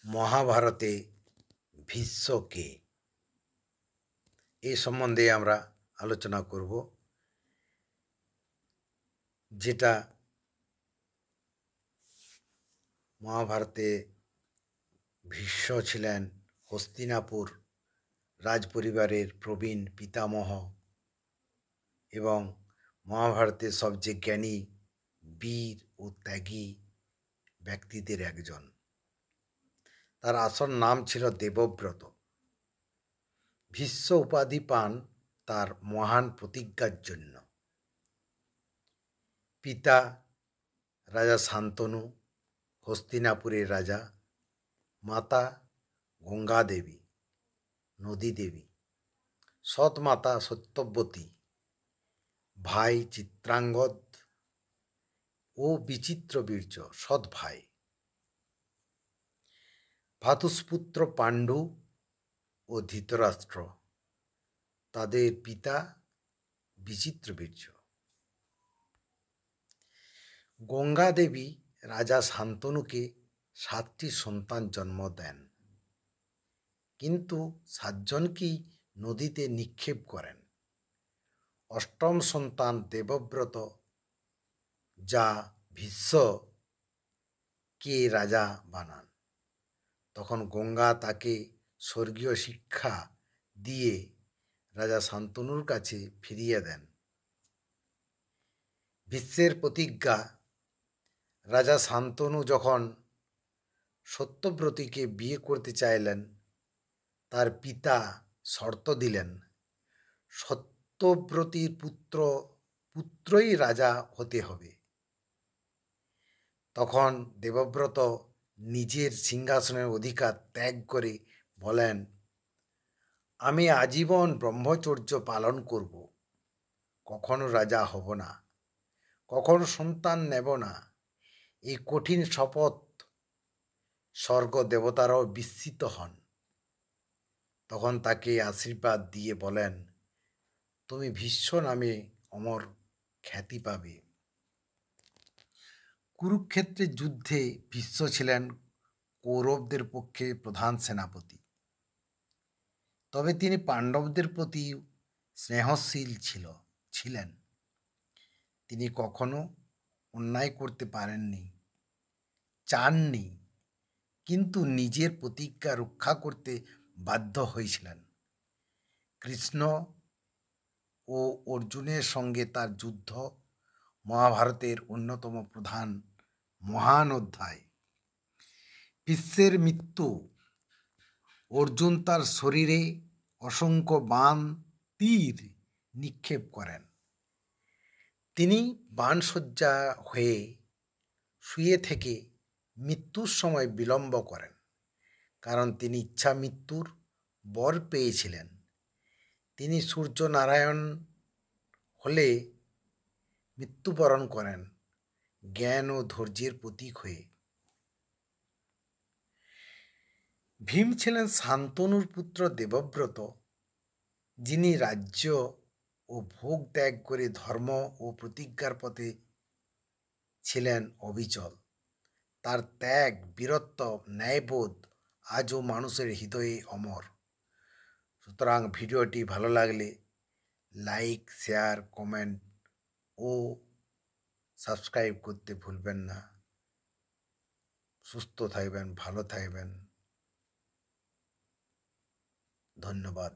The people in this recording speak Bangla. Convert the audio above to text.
মহাভারতে ভীষ্ম কে, এই সম্বন্ধে আমরা আলোচনা করব। যেটা মহাভারতে ভীষ্ম ছিলেন হস্তিনাপুর রাজপরিবারের প্রবীণ পিতামহ এবং মহাভারতের সবচেয়ে জ্ঞানী, বীর ও ত্যাগী ব্যক্তিদের একজন। তার আসল নাম ছিল দেবব্রত। ভীষ্ম উপাধি পান তার মহান প্রতিজ্ঞার জন্য। পিতা রাজা শান্তনু, হস্তিনাপুরের রাজা, মাতা গঙ্গা দেবী, নদী দেবী, সৎ মাতা সত্যবতী, ভাই চিত্রাঙ্গদ ও বিচিত্রবীর্য সৎ ভাই, ভ্রাতুষ্পুত্র পাণ্ডু ও ধৃতরাষ্ট্র, তাদের পিতা বিচিত্রবীর্য। গঙ্গা দেবী রাজা শান্তনুকে 7টি সন্তান জন্ম দেন, কিন্তু 7জনকেই নদীতে নিক্ষেপ করেন। অষ্টম সন্তান দেবব্রত, যা ভীষ্মকে রাজা বানান। তখন গঙ্গা তাকে স্বর্গীয় শিক্ষা দিয়ে রাজা শান্তনুর কাছে ফিরিয়ে দেন। ভীষ্মের প্রতিজ্ঞা, রাজা শান্তনু যখন সত্যব্রতীকে বিয়ে করতে চাইলেন, তার পিতা শর্ত দিলেন সত্যব্রতীর পুত্রই রাজা হতে হবে। তখন দেবব্রত নিজের সিংহাসনের অধিকার ত্যাগ করে বলেন, আমি আজীবন ব্রহ্মচর্য পালন করব, কখনো রাজা হব না, কখনো সন্তান নেব না। এই কঠিন শপথ স্বর্গ দেবতারাও বিস্মিত হন। তখন তাকে আশীর্বাদ দিয়ে বলেন, তুমি ভীষ্ম নামে অমর খ্যাতি পাবে। কুরুক্ষেত্রের যুদ্ধে ভীষ্ম ছিলেন কৌরবদের পক্ষে প্রধান সেনাপতি, তবে তিনি পাণ্ডবদের প্রতি স্নেহশীল ছিলেন। তিনি কখনো অন্যায় করতে চাননি, কিন্তু নিজের প্রতিজ্ঞা রক্ষা করতে বাধ্য হয়েছিলেন। কৃষ্ণ ও অর্জুনের সঙ্গে তার যুদ্ধ মহাভারতের অন্যতম প্রধান মহান অধ্যায়। ভীষ্মের মৃত্যু, অর্জুন তার শরীরে অসংখ্য বাণ, তীর নিক্ষেপ করেন। তিনি বাণসজ্জা হয়ে শুয়ে থেকে মৃত্যুর সময় বিলম্ব করেন, কারণ তিনি ইচ্ছা মৃত্যুর বর পেয়েছিলেন। তিনি সূর্যনারায়ণ হলে মৃত্যুবরণ করেন, জ্ঞান ও ধৈর্যের প্রতীক হয়ে। ভীম ছিলেন শান্তনুর পুত্র দেবব্রত, যিনি রাজ্য ও ভোগ ত্যাগ করে ধর্ম ও প্রতিজ্ঞার পথে ছিলেন অবিচল। তার ত্যাগ, বীরত্ব, ন্যায়বোধ আজও মানুষের হৃদয়ে অমর। সুতরাং ভিডিওটি ভালো লাগলে লাইক, শেয়ার, কমেন্ট ও সাবস্ক্রাইব করতে ভুলবেন না। সুস্থ থাকবেন, ভালো থাকবেন। ধন্যবাদ।